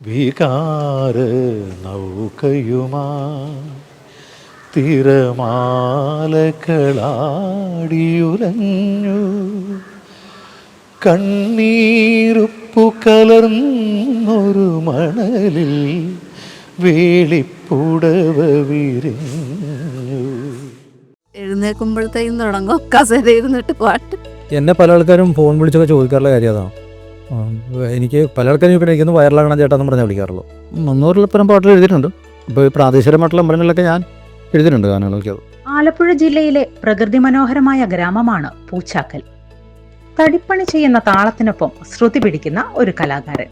വികാര നൗകയുമാ തിരമാലകളാടിയുലഞ്ഞു കണ്ണീരുപ്പു കലർന്നൊരു മണലിൽ വേളിപ്പുടവ വിരിഞ്ഞു. എഴുന്നേൽക്കുമ്പോഴത്തേക്കും തുടങ്ങും കസേരയിരുന്നിട്ട് പാട്ട്. എന്നെ പല ആൾക്കാരും ഫോൺ വിളിച്ചൊക്കെ ചോദിക്കാറുള്ള കാര്യം അതാണ്. എനിക്ക് പല ആൾക്കാരും ഇപ്പോൾ എനിക്കൊന്ന് വൈറലാകണം ചേട്ടാന്ന് പറഞ്ഞാൽ വിളിക്കാറുള്ളൂ. 300-ൽ പാട്ടുകൾ എഴുതിയിട്ടുണ്ട്. ഇപ്പോൾ ഈ പ്രാദേശികമായിട്ടുള്ള അമ്പലങ്ങളിലൊക്കെ ഞാൻ എഴുതിയിട്ടുണ്ട് ഗാനങ്ങളൊക്കെ. ആലപ്പുഴ ജില്ലയിലെ പ്രകൃതി മനോഹരമായ ഗ്രാമമാണ് പൂച്ചാക്കൽ. തടിപ്പണി ചെയ്യുന്ന താളത്തിനൊപ്പം ശ്രുതി പിടിക്കുന്ന ഒരു കലാകാരൻ.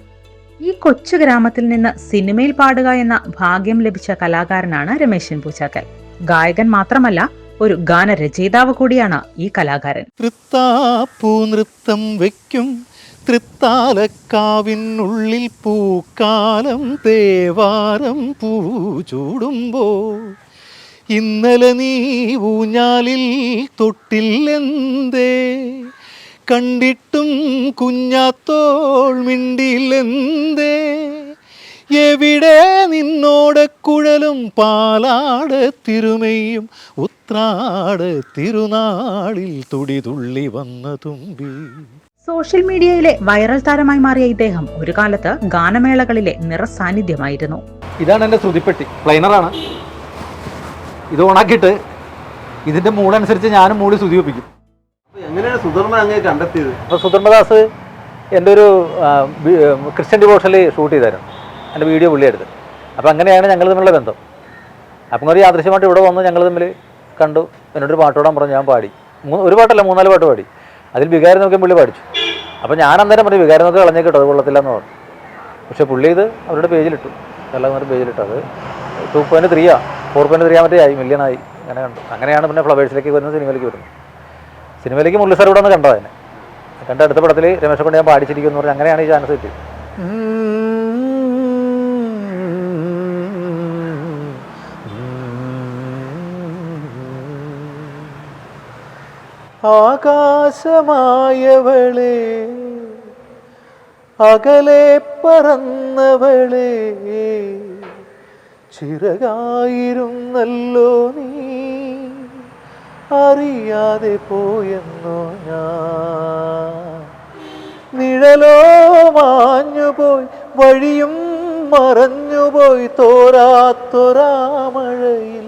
ഈ കൊച്ചു ഗ്രാമത്തിൽ നിന്ന് സിനിമയിൽ പാടുക എന്ന ഭാഗ്യം ലഭിച്ച കലാകാരനാണ് രമേശൻ പൂച്ചാക്കൽ. ഗായകൻ മാത്രമല്ല, ഒരു ഗാനരചയിതാവ് കൂടിയാണ് ഈ കലാകാരൻ. തൃത്താപ്പൂ നൃത്തം വയ്ക്കും തൃത്താലക്കാവിനുള്ളിൽ പൂക്കാലം തേവാരം പൂ ചൂടുമ്പോ ഇന്നലെ നീ ഊഞ്ഞാലിൽ തൊട്ടില്ലെന്തേ കണ്ടിട്ടും കുഞ്ഞാത്തോൾ മിണ്ടിയില്ലെന്തേ എവിടെ നിന്നോടെ കുഴലും പാലാട തിരുമയും ഉത്രാട തിരുനാളിൽ തുടിതുള്ളി വന്ന തുമ്പി. സോഷ്യൽ മീഡിയയിലെ വൈറൽ താരമായി മാറിയ ഇദ്ദേഹം ഒരു കാലത്ത് ഗാനമേളകളിലെ നിറസാന്നിധ്യമായിരുന്നു. ഇതാണ് എൻ്റെ ശ്രുതിപ്പെട്ടി, പ്ലൈനറാണ്. ഇത് ഓണാക്കിയിട്ട് ഇതിൻ്റെ മൂടനുസരിച്ച് ഞാനും മൂടി ശ്രുതി ഒപ്പിക്കും. എങ്ങനെയാണ് സുധർമ്മ അങ്ങനെ കണ്ടെത്തിയത്? അപ്പോൾ സുധർമ്മദാസ് എൻ്റെ ഒരു ക്രിസ്ത്യൻ ഡിവോഷനിൽ ഷൂട്ട് ചെയ്തായിരുന്നു. എൻ്റെ വീഡിയോ പുള്ളിയെടുത്ത്. അപ്പോൾ അങ്ങനെയാണ് ഞങ്ങൾ തമ്മിലുള്ള ബന്ധം. അപ്പം ഒരു യാദൃശ്യമായിട്ട് ഇവിടെ വന്ന് ഞങ്ങൾ തമ്മിൽ കണ്ടു. എന്നോടൊരു പാട്ടോടാൻ പറഞ്ഞു. ഞാൻ പാടി. ഒരു പാട്ടല്ല, 3-4 പാട്ട് പാടി. അതിൽ വികാരം നോക്കിയും പുള്ളി പാടിച്ചു. അപ്പോൾ ഞാൻ അന്നേരം പറഞ്ഞു, വികാരം നോക്കി കളഞ്ഞേക്കിട്ടോ, അത് കൊള്ളത്തില്ല എന്ന് പറഞ്ഞു. പക്ഷേ പുള്ളി ഇത് അവരുടെ പേജിലിട്ടു, എല്ലാവരും പേജിലിട്ടു. അത് 2.3 4.3 മറ്റേ ആയി, മില്യണായി. അങ്ങനെ കണ്ടു. അങ്ങനെയാണ് പിന്നെ ഫ്ലവേഴ്സിലേക്ക് വരുന്നത്, സിനിമയിലേക്ക് വരുന്നത്. സിനിമയിലേക്ക് മുരളി സാർ ഇവിടെ ഒന്ന് കണ്ടത്. അതിനെ കണ്ട അടുത്ത പടത്തിൽ രമേശെ കൊണ്ട് ഞാൻ പാടിച്ചിരിക്കുമെന്ന് പറഞ്ഞ് അങ്ങനെയാണ് ഈ ചാൻസ് കിട്ടിയത്. ആകാശമായവളെ അകലെ പറന്നവളെ ചിറകായിരുന്നല്ലോ നീ അറിയാതെ പോയെന്നോ ഞാൻ. നിഴലോ മാഞ്ഞുപോയി, വഴിയും മറഞ്ഞുപോയി, തോരാത്തൊരാമഴയിൽ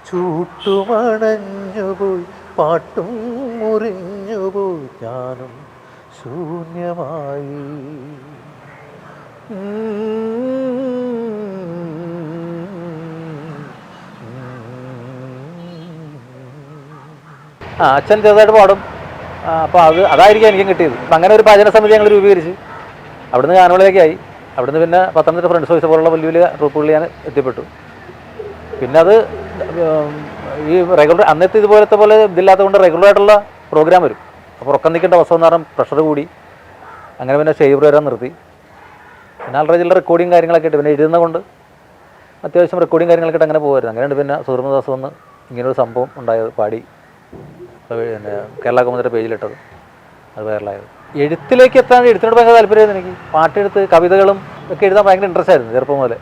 ചൂട്ടുമണഞ്ഞുപോയി, പാട്ടും മുറിഞ്ഞുപോയി, ഞാനും ശൂന്യമായി. അച്ഛൻ ചെറുതായിട്ട് പാടും. അപ്പോൾ അതായിരിക്കും എനിക്കും കിട്ടിയത്. അപ്പം അങ്ങനെ ഒരു പാചക സമിതി ഞങ്ങൾ രൂപീകരിച്ച് അവിടുന്ന് ഗാനമേളയിലേക്കായി. അവിടുന്ന് പിന്നെ പത്തനംതിട്ട ഫ്രണ്ട്സ് വോയിസ് പോലുള്ള വലിയ വലിയ ട്രൂപ്പുകളിൽ ഞാൻ എത്തിപ്പെട്ടു. പിന്നെ അത് ഈ റെഗുലർ അന്നത്തെ ഇതുപോലത്തെ പോലെ ഇതില്ലാത്തത് കൊണ്ട് റെഗുലറായിട്ടുള്ള പ്രോഗ്രാം വരും. അപ്പോൾ ഉറക്കം നിൽക്കേണ്ട അവസ്ഥ എന്ന് പറഞ്ഞാൽ പ്രഷർ കൂടി. അങ്ങനെ പിന്നെ സ്റ്റേജ് പ്രോഗ്രാം നിർത്തി. പിന്നെ ആൾറെഡി ചില റെക്കോർഡിങ് കാര്യങ്ങളൊക്കെ ഇട്ട് പിന്നെ എഴുതുന്നത് കൊണ്ട് അത്യാവശ്യം റെക്കോർഡിങ് കാര്യങ്ങളൊക്കെ ഇട്ട് അങ്ങനെ പോകുമായിരുന്നു. അങ്ങനെയുണ്ട് പിന്നെ സുധർമ്മദാസ് വന്ന് ഇങ്ങനൊരു സംഭവം ഉണ്ടായത്, പാടി പിന്നെ കേരള കൗമുദിയുടെ പേജിലിട്ടത്, അത് വൈറലായത്. എഴുത്തിലേക്ക് എത്താൻ എഴുത്തിനോട് ഭയങ്കര താല്പര്യമായിരുന്നു എനിക്ക്. പാട്ടെഴുത്ത് കവിതകളും ഒക്കെ എഴുതാൻ ഭയങ്കര ഇൻട്രസ്റ്റ് ആയിരുന്നു ചെറുപ്പം മുതലേ.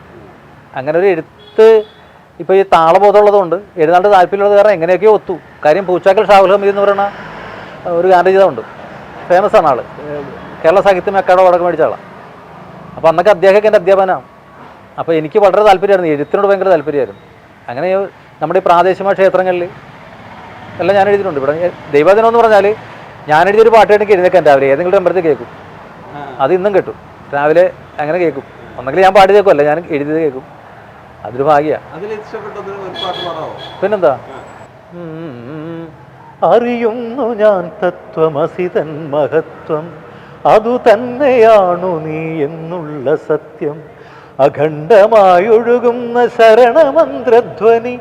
അങ്ങനെ ഒരു എഴുത്ത് ഇപ്പോൾ ഈ താളബോധമുള്ളതുകൊണ്ട് എഴുതാണ്ട് താല്പര്യമുള്ളത് കാരണം എങ്ങനെയൊക്കെയോ ഒത്തു. കാര്യം പൂച്ചാക്കൽ ഷാഹുൽ ഹമീദ് എന്ന് പറയുന്ന ഒരു ഗാനരചയിതാവുണ്ട്, ഫേമസ് ആണ് ആൾ, കേരള സാഹിത്യം അക്കാദമി അവാർഡൊക്കെ മേടിച്ച ആളാണ്. അപ്പോൾ അന്നൊക്കെ അദ്ദേഹമൊക്കെ എൻ്റെ അധ്യാപനമാണ്. അപ്പോൾ എനിക്ക് വളരെ താല്പര്യമായിരുന്നു, എഴുത്തിനോട് ഭയങ്കര താല്പര്യമായിരുന്നു. അങ്ങനെ നമ്മുടെ ഈ പ്രാദേശിക ക്ഷേത്രങ്ങളിൽ എല്ലാം ഞാൻ എഴുതിയിട്ടുണ്ട്. ഇവിടെ ദൈവദിനം എന്ന് പറഞ്ഞാൽ ഞാൻ എഴുതിയൊരു പാട്ട് എനിക്ക് എഴുന്നേക്കാൻ രാവിലെ ഏതെങ്കിലും ഒരു അമ്പലത്തിൽ കേൾക്കും. അത് ഇന്നും കേട്ടു രാവിലെ അങ്ങനെ കേൾക്കും. ഒന്നെങ്കിൽ ഞാൻ പാടി കേൾക്കുമല്ല, ഞാൻ എഴുതിയത് കേൾക്കും. അതൊരു ഭാഗ്യമാണ്. പിന്നെന്താ, അറിയുന്നു ഞാൻ തത്വമസിതൻ മഹത്വം, അതു തന്നെയാണു നീ എന്നുള്ള സത്യം. അഖണ്ഡമായൊഴുകുന്ന ശരണമന്ത്രധ്വനി,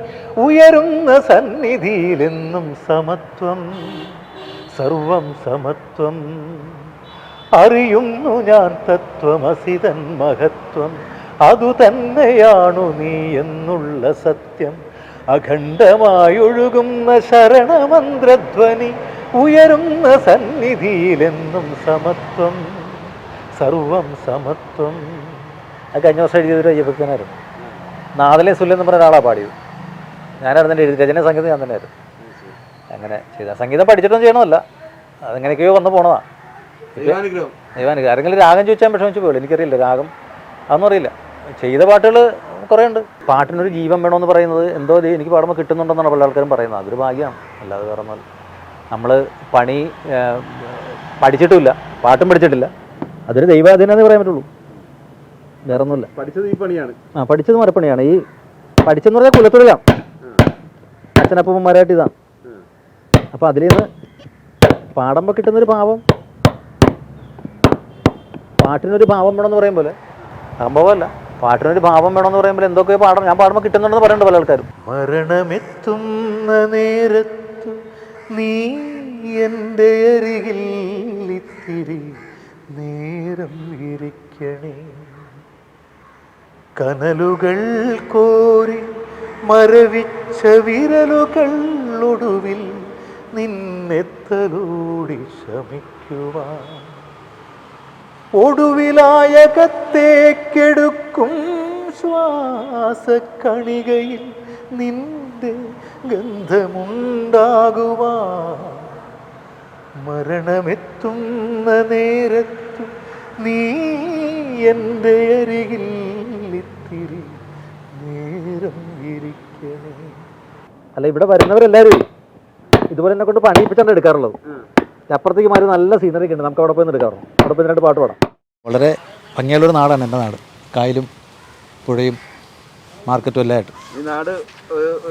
ഉയരുന്ന സന്നിധിയിലെന്നും സമത്വം, സർവം സമത്വം. അറിയുന്നു ഞാൻ തത്വമസിതൻ മഹത്വം, അതു തന്നെയാണു നീ എന്നുള്ള സത്യം. അഖണ്ഡമായൊഴുകുന്ന ശരണമന്ത്രധ്വനി, ഉയരുന്ന സന്നിധിയിലെന്നും സമത്വം, സർവം സമത്വം. അത് കഴിഞ്ഞ വർഷം എഴുതിയൊരു അയ്യപ്പനായിരുന്നു. നാദലെ സുല്ല് എന്ന് പറഞ്ഞ ഒരാളാണ് പാടിയത്. ഞാനായിരുന്നു എൻ്റെ എഴുതി രചന സംഗീതം ഞാൻ തന്നെയായിരുന്നു. അങ്ങനെ ചെയ്ത സംഗീതം പഠിച്ചിട്ടൊന്നും ചെയ്യണമല്ല, അതെങ്ങനെയൊക്കെയോ വന്ന് പോണതാണ്. ദൈവാനുഗ്രഹം. ആരെങ്കിലും രാഗം ചോദിച്ചാൽ വിഷമിച്ച് പോയുള്ളൂ. എനിക്കറിയില്ല രാഗം, അതൊന്നും അറിയില്ല. ചെയ്ത പാട്ടുകൾ കുറേ ഉണ്ട്. പാട്ടിനൊരു ജീവൻ വേണമെന്ന് പറയുന്നത് എന്തോ എനിക്ക് പാടുമ്പോൾ കിട്ടുന്നുണ്ടെന്നാണ് പല ആൾക്കാരും പറയുന്നത്. അതൊരു ഭാഗ്യമാണ്, അല്ലാതെ വേറെ ഒന്നും. നമ്മൾ പണി പഠിച്ചിട്ടുമില്ല, പാട്ടും പഠിച്ചിട്ടില്ല, അതൊരു ദൈവാധീനമെന്നേ പറയാൻ പറ്റുള്ളൂ, വേറെ ഒന്നുമില്ല. പഠിച്ചത് ഈ പണിയാണ്. പഠിച്ചത് മരപ്പണിയാണ്. ഈ പഠിച്ചെന്ന് പറഞ്ഞാൽ കുലത്തൊഴിലാണ്. അച്ഛനപ്പന്മാരായിട്ട് ഇതാണ്. അപ്പോൾ അതിൽ നിന്ന് പാടുമ്പോൾ കിട്ടുന്നൊരു ഭാവം, പാട്ടിനൊരു ഭാവം വേണമെന്ന് പറയും പോലെ, സംഭവമല്ല, പാട്ടിനൊരു ഭാവം വേണമെന്ന് പറയുമ്പോൾ എന്തൊക്കെയോ ഞാൻ പാടുമ്പോൾ കിട്ടുന്നുണ്ടെന്ന് പറയുന്നുണ്ട് പല ആൾക്കാരും. മരണമെത്തുന്ന നേരത്തു നീ എൻ്റെ അരികിൽ ഇത്തിരി നേരം ഇരിക്കണേ. കനലുകൾ കോരി മരവിച്ച വിരലുകൾ ഒടുവിൽ നിന്നെത്തലോടി ശമിക്കുവാൻ. ഒടുവിലായകത്തേക്കെടുക്കും ശ്വാസക്കണികയിൽ നിന്റെ ഗന്ധമുണ്ടാകുവാൻ. മരണമെത്തുന്ന നേരത്തു നീ എൻ്റെ അരികിൽ ഇത്തിരി നേരം ഇരിക്കണേ. അല്ല, ഇവിടെ വരുന്നവരെല്ലാവരും ഇതുപോലെ എന്നെ കൊണ്ട് പണിയിപ്പിച്ചാണ് എടുക്കാറുള്ളത്. അപ്പുറത്തേക്ക് മാറി നല്ല സീനറി ഉണ്ട്, നമുക്ക് അവിടെ പോയി എടുക്കാറുണ്ട്. അവിടെ പോയി രണ്ട് പാട്ട് പാടാം. വളരെ ഭംഗിയുള്ളൊരു നാടാണ് എൻ്റെ നാട്. കായലും പുഴയും മാർക്കറ്റും എല്ലാം ആയിട്ട് ഈ നാട്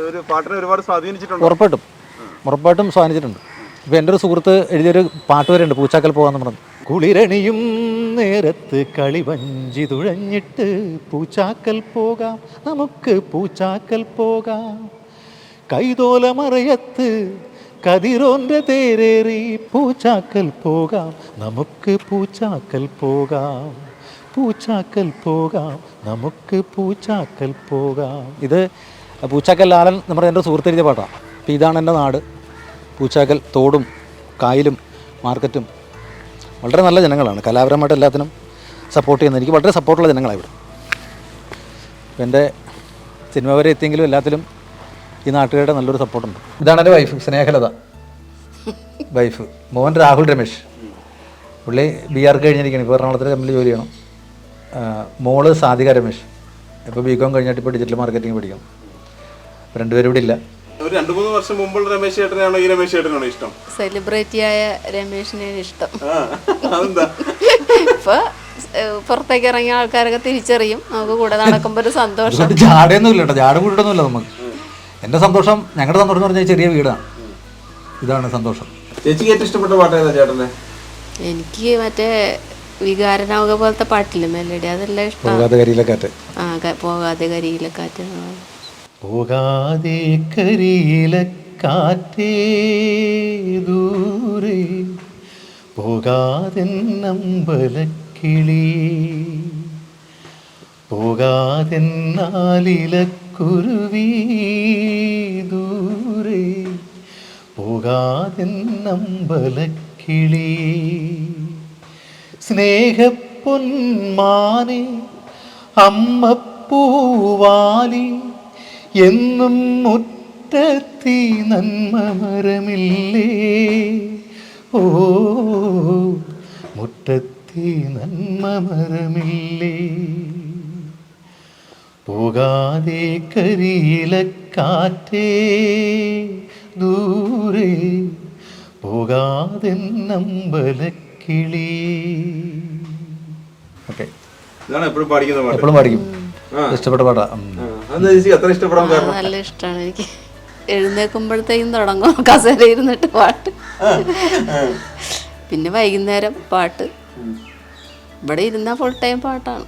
ഒരു പാട്ടിനെ ഒരുപാട് സ്വാധീനിച്ചിട്ടുണ്ട്. ഉറപ്പായിട്ടും സ്വാധീനിച്ചിട്ടുണ്ട്. ഇപ്പോൾ എൻ്റെ ഒരു സുഹൃത്ത് എഴുതിയൊരു പാട്ട് വരെ ഉണ്ട്, പൂച്ചാക്കൽ പോകാമെന്ന് പറഞ്ഞു. കുളിരണിയും നേരത്ത് കളിവഞ്ചി തുഴഞ്ഞിട്ട് പൂച്ചാക്കൽ പോകാം, നമുക്ക് പൂച്ചാക്കൽ പോകാം. കൈതോലമറയത്ത് കതിരോന്റെ തേരേറി പൂച്ചാക്കൽ പോകാം, നമുക്ക് പൂച്ചാക്കൽ പോകാം. പൂച്ചാക്കൽ പോകാം, നമുക്ക് പൂച്ചാക്കൽ പോകാം. ഇത് പൂച്ചാക്കൽ ലാലൻ നമ്മുടെ എൻ്റെ സുഹൃത്ത് എഴുതിയ പാട്ടാണ്. അപ്പോൾ ഇതാണ് എൻ്റെ നാട്. പൂച്ചാക്കൽ തോടും കായലും മാർക്കറ്റും വളരെ നല്ല ജനങ്ങളാണ്. കലാപരമായിട്ട് എല്ലാത്തിനും സപ്പോർട്ട് ചെയ്യുന്നത്. എനിക്ക് വളരെ സപ്പോർട്ടുള്ള ജനങ്ങളാണ് ഇവിടെ. എൻ്റെ സിനിമ വരെ എത്തിയെങ്കിലും എല്ലാത്തിലും ഈ നാട്ടുകാരുടെ നല്ലൊരു സപ്പോർട്ടുണ്ട്. ഇതാണ് എൻ്റെ വൈഫ് സ്നേഹലത. വൈഫ് മോഹൻ രാഹുൽ രമേശ്, പുള്ളി BR കഴിഞ്ഞിരിക്കുകയാണ്. ഇപ്പോൾ എറണാകുളത്തിൽ കമ്പനിയിൽ ജോലി ചെയ്യണം. മോള് സാധിക രമേശ്, ഇപ്പോൾ BCom കഴിഞ്ഞിട്ട് ഇപ്പോൾ ഡിജിറ്റൽ മാർക്കറ്റിംഗ് പഠിക്കണം. അപ്പോൾ രണ്ടുപേരും ഇവിടെ ഇല്ല. ഒരു 2-3 വർഷം മുമ്പുള്ള രമേശ് ചേട്ടനാണോ ഈ രമേശ് ചേട്ടനാണോ ഇഷ്ടം? സെലിബ്രിറ്റിയായ രമേശിനെയാണ് ഇഷ്ടം. അതെന്താ? ഇപ്പൊ പുറത്തേക്ക് ഇറങ്ങിയ ആൾക്കാരൊക്കെ തിരിച്ചറിയും, നമുക്ക് കൂടെ നടക്കുമ്പോൾ ഒരു സന്തോഷം. ജാടയൊന്നുമില്ല കേട്ടോ, ജാട കൂടിയിട്ടൊന്നുമില്ല നമുക്ക്. എൻ്റെ സന്തോഷം, ഞങ്ങളുടെ സന്തോഷം എന്ന് പറഞ്ഞാൽ ചെറിയ വീടാണ്. ഇതാണ് സന്തോഷം. ചേച്ചിക്ക് ഏറ്റവും ഇഷ്ടപ്പെട്ട പാട്ട് ഏതാ ചേട്ടനെ? എനിക്ക് മറ്റേ വികാരനാവുക പോലത്തെ പാട്ടില്ലേ, മെലഡി, അതെല്ലാം ഇഷ്ടം. പോകാതെ കരിയിലക്കാറ്റ്. പോകാതെ കരിയിലക്കാറ്റ്. പോകാതെ കരിയിലക്കാറ്റേ ദൂരെ പോകാതെ നമ്പലക്കിളി, പോകാതെ നാലിലക്കുരുവി ദൂരെ പോകാതെ നമ്പലക്കിളി. സ്നേഹപ്പൊന്മാനെ അമ്മപ്പൂവാലി എന്നും മുറ്റത്തി നന്മ മരമില്ലേ, ഓ മുറ്റത്തി നന്മ മരമില്ലേ. പോകാതെ കരിയിലക്കാറ്റേ ദൂരെ പോകാതെ നമ്പലക്കിളി. ഓക്കെ, ഇതാണ് എപ്പോഴും പാടിക്കുന്ന പാട്ട്. എപ്പോഴും പാടിക്കും. ഇഷ്ടപ്പെട്ട പാട്ടാ. എത്ര ഇഷ്ടപ്പെടാൻ കാരണം? നല്ല ഇഷ്ടമാണ് എനിക്ക്. എഴുന്നേൽക്കുമ്പോഴത്തേക്കും തുടങ്ങും കസേര ഇരുന്നിട്ട് പാട്ട്, പിന്നെ വൈകുന്നേരം പാട്ട്. ഇവിടെ ഇരുന്നാൽ ഫുൾ ടൈം പാട്ടാണ്.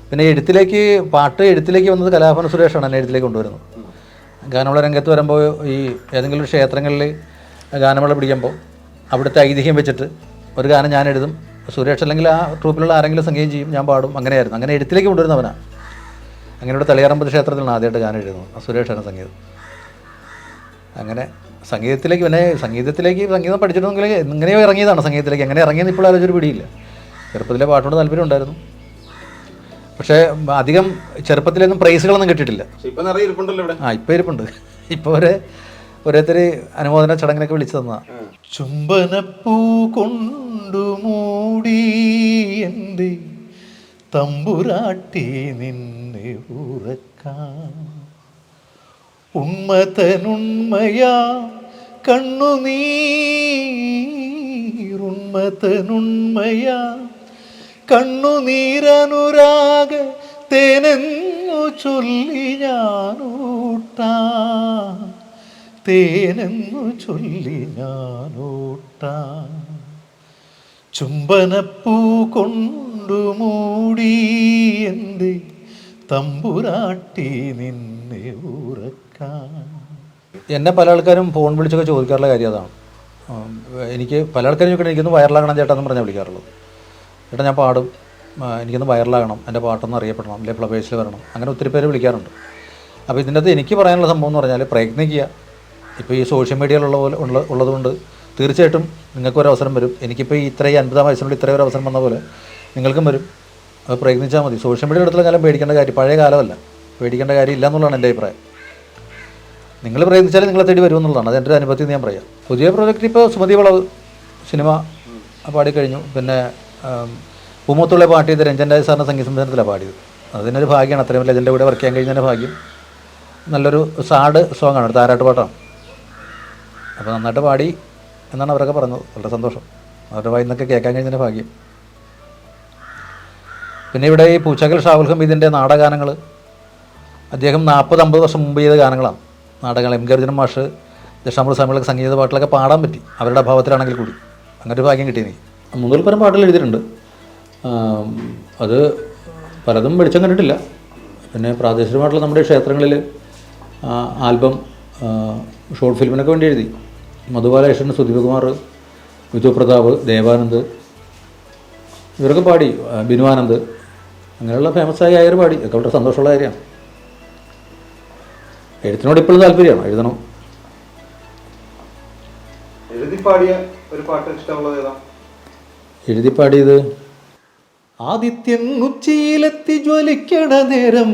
പിന്നെ എഴുത്തിലേക്ക് വന്നത് കലാഭവൻ സുരേഷാണ് എന്നെ എഴുത്തിലേക്ക് കൊണ്ടുവരുന്നത്. ഗാനമേള രംഗത്ത് വരുമ്പോൾ ഈ ഏതെങ്കിലും ഒരു ക്ഷേത്രങ്ങളിൽ ഗാനമേള പിടിക്കുമ്പോൾ അവിടുത്തെ ഐതിഹ്യം വെച്ചിട്ട് ഒരു ഗാനം ഞാൻ എഴുതും, സുരേഷ് അല്ലെങ്കിൽ ആ ട്രൂപ്പിലുള്ള ആരെങ്കിലും സംഗീതം ചെയ്യും, ഞാൻ പാടും. അങ്ങനെയായിരുന്നു. അങ്ങനെ എഴുത്തിലേക്ക് കൊണ്ടുവരുന്നവനാണ്. അങ്ങനെ ഇവിടെ തളിയാറമ്പതി ക്ഷേത്രത്തിലാണ് ആദ്യമായിട്ട് ഗാനം എഴുതുന്നത്. സുരേഷാണ് സംഗീതം. അങ്ങനെ സംഗീതം പഠിച്ചിട്ടുണ്ടെങ്കിൽ ഇങ്ങനെയോ ഇറങ്ങിയതാണ് സംഗീതത്തിലേക്ക്. എങ്ങനെ ഇറങ്ങിയെന്ന് ഇപ്പോൾ ആലോചിച്ചൊരു പിടിയില്ല. ചെറുപ്പത്തിലെ പാട്ടിനോട് താല്പര്യം ഉണ്ടായിരുന്നു. പക്ഷേ അധികം ചെറുപ്പത്തിലൊന്നും പ്രൈസുകളൊന്നും കിട്ടിയിട്ടില്ല. ഇപ്പൊ നിറയെ ഇരിപ്പുണ്ടല്ലോ ഇവിടെ. ഇപ്പോൾ ഇരിപ്പുണ്ട്. ഇപ്പോൾ ഓരോരുത്തർ അനുമോദന ചടങ്ങിനൊക്കെ വിളിച്ചു തന്നതാണ്. ചുംബനപ്പൂ കൊണ്ടു മൂടി എൻ്റെ തമ്പുരാട്ടി നിന്നെ ഉറക്കാം. ഉന്മതനുണ്മയാ കണ്ണുനീരുന്മതനുണ്മയാ കണ്ണുനീരനുരാഗ തേനെന്നു ചൊല്ലി ഞാനൂട്ടാ, തേനെന്നു ചൊല്ലി ഞാനൂട്ടാ. ചുംബനപ്പൂ കൊണ്ടു മൂടി എൻ്റെ തമ്പുരാട്ടി നിന്നെ ഉറക്കാൻ. എന്നെ പല ആൾക്കാരും ഫോൺ വിളിച്ചൊക്കെ ചോദിക്കാറുള്ള കാര്യം അതാണ്. എനിക്ക് പല ആൾക്കാരും ചോദിക്കണം, എനിക്കൊന്ന് വൈറലാകണം ചേട്ടാ എന്ന് പറഞ്ഞാൽ വിളിക്കാറുള്ളത്. ചേട്ടാ ഞാൻ പാടും, എനിക്കൊന്ന് വൈറലാകണം, എൻ്റെ പാട്ടൊന്ന് അറിയപ്പെടണം, അല്ലെങ്കിൽ ഫ്ലവേഴ്സിൽ വരണം, അങ്ങനെ ഒത്തിരി പേര് വിളിക്കാറുണ്ട്. അപ്പോൾ ഇതിൻ്റെ അകത്ത് എനിക്ക് പറയാനുള്ള സംഭവം എന്ന് പറഞ്ഞാൽ പ്രയത്നിക്കുക. ഇപ്പോൾ ഈ സോഷ്യൽ മീഡിയയിലുള്ള ഉള്ളതുകൊണ്ട് തീർച്ചയായിട്ടും നിങ്ങൾക്കൊരു അവസരം വരും. എനിക്കിപ്പോൾ ഈ 50 വയസ്സിനുള്ളിൽ ഇത്രയും ഒരു അവസരം വന്ന പോലെ നിങ്ങൾക്കും വരും. അത് പ്രയത്നിച്ചാൽ മതി. സോഷ്യൽ മീഡിയ എടുത്തുള്ള കാലം പേടിക്കേണ്ട കാര്യം, പഴയ കാലമല്ല, പേടിക്കേണ്ട കാര്യം ഇല്ല എന്നുള്ളതാണ് എൻ്റെ അഭിപ്രായം. നിങ്ങൾ പ്രയത്നിച്ചാൽ നിങ്ങളെ തേടി വരുമെന്നുള്ളതാണ്, അത് എൻ്റെ ഒരു അനുഭവത്തിൽ ഞാൻ പറയാം. പുതിയ പ്രോജക്റ്റ് ഇപ്പോൾ സുമതി വളവ് സിനിമ പാടിക്കഴിഞ്ഞു. പിന്നെ പൂമൂത്തുള്ള പാട്ട് ചെയ്ത് രഞ്ജൻ രാജ് സാറിൻ്റെ സംഗീത സംവിധാനത്തിലാണ് പാടിയത്. അതിനൊരു ഭാഗ്യമാണ്, അത്രയും ലെജൻ്റെ കൂടെ വർക്ക് ചെയ്യാൻ കഴിഞ്ഞതിൻ്റെ ഭാഗ്യം. നല്ലൊരു സാഡ് സോങ്ങാണ്, ഒരു താരാട്ട് പാട്ടാണ്. അപ്പോൾ നന്നായിട്ട് പാടി എന്നാണ് അവരൊക്കെ പറഞ്ഞത്. വളരെ സന്തോഷം, അവരുടെ വായിൽ നിന്നൊക്കെ കേൾക്കാൻ കഴിഞ്ഞതിൻ്റെ ഭാഗ്യം. പിന്നെ ഇവിടെ ഈ പൂച്ചാക്കൽ ഷാവുൽ ഹമീദിൻ്റെ നാടകഗാനങ്ങൾ അദ്ദേഹം 40-50 വർഷം മുമ്പ് ചെയ്ത ഗാനങ്ങളാണ്. നാടകങ്ങൾ എം കെ അർജുനൻ മാഷ്, ദശാമൃത സ്വാമികളൊക്കെ സംഗീത പാട്ടിലൊക്കെ പാടാൻ പറ്റി, അവരുടെ അഭാവത്തിലാണെങ്കിൽ കൂടി. അങ്ങനെ ഒരു ഭാഗ്യം കിട്ടി. 300 പരം പാട്ടുകൾ എഴുതിയിട്ടുണ്ട്. അത് പലതും വെളിച്ചം കണ്ടിട്ടില്ല. പിന്നെ പ്രാദേശികമായിട്ടുള്ള നമ്മുടെ ക്ഷേത്രങ്ങളിൽ ആൽബം, ഷോർട്ട് ഫിലിമിനൊക്കെ വേണ്ടി എഴുതി. മധുബാലകൃഷ്ണൻ, സുദീപകുമാർ, വിധു പ്രതാപ്, ദേവാനന്ദ് ഇവരൊക്കെ പാടി, ബിനുവാനന്ദ്, അങ്ങനെയുള്ള ഫേമസ് ആയ ആയർ പാടി. ഒക്കെ വളരെ സന്തോഷമുള്ള കാര്യമാണ്. എഴുത്തിനോട് ഇപ്പോഴും താല്പര്യമാണ്, എഴുതണം. എഴുതി പാടിയ ഒരു പാട്ട് ഇഷ്ടമുള്ളത് ഏതാ? എഴുതി പാടിയത് ആദിത്യൻ ഉച്ചിയിലെത്തി ജ്വലിക്കണ നേരം,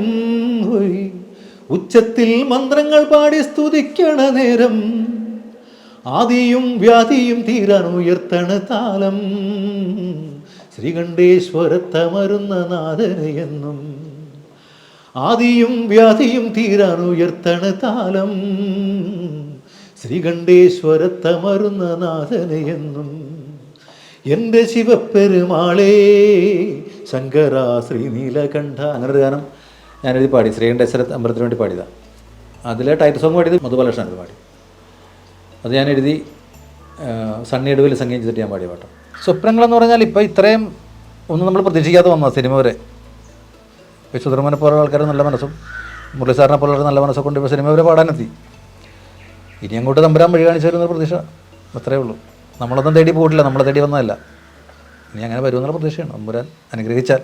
ഉച്ചത്തിൽ മന്ത്രങ്ങൾ പാടി സ്തുതിക്കണ നേരം, ആദിയും വ്യാധിയും തീരാൻ ഉയർത്തണ താലം, ശ്രീകണ്ഠേശ്വരത്തമരുന്ന നാഥനയെന്നും. ആദിയും വ്യാധിയും തീരാൻ ഉയർത്തണ താലം, ശ്രീകണ്ഠേശ്വരത്തമരുന്ന നാഥനയെന്നും. എൻ്റെ ശിവപ്പെരുമാളേ ശങ്കര ശ്രീനീലകണ്ഠ, അങ്ങനൊരു ഗാനം ഞാനെഴുതി പാടി. ശ്രീകണ്ഠേശ്വര അമ്പലത്തിന് വേണ്ടി പാടിയതാണ്. അതിലെ ടൈറ്റിൽ സോങ് പാടിയത് മധുബാലകൃഷ്ണൻ പാടി. അത് ഞാൻ എഴുതി സണ്ണി ഇടുവിൽ സംഗീതം ചെയ്തിട്ട് ഞാൻ പാടിയ പാട്ടാണ്. സ്വപ്നങ്ങളെന്ന് പറഞ്ഞാൽ ഇപ്പോൾ ഇത്രയും ഒന്നും നമ്മൾ പ്രതീക്ഷിക്കാതെ വന്നത് സിനിമ വരെ. ഇപ്പോൾ സുധർമ്മനെ പോലുള്ള ആൾക്കാർ നല്ല മനസ്സും മുരളി സാറിനെ പോലുള്ള നല്ല മനസ്സൊക്കെ കൊണ്ട് ഇപ്പോൾ സിനിമ വരെ പാടാനെത്തി. ഇനി അങ്ങോട്ട് തമ്പുരാൻ വഴി കാണിച്ചു വരുന്ന പ്രതീക്ഷ അത്രയേ ഉള്ളൂ. നമ്മളൊന്നും തേടി പോയിട്ടില്ല, നമ്മളെ തേടി വന്നതല്ല. ഇനി അങ്ങനെ വരുമെന്നുള്ള പ്രതീക്ഷയാണ്. തമ്പുരാൻ അനുഗ്രഹിച്ചാൽ.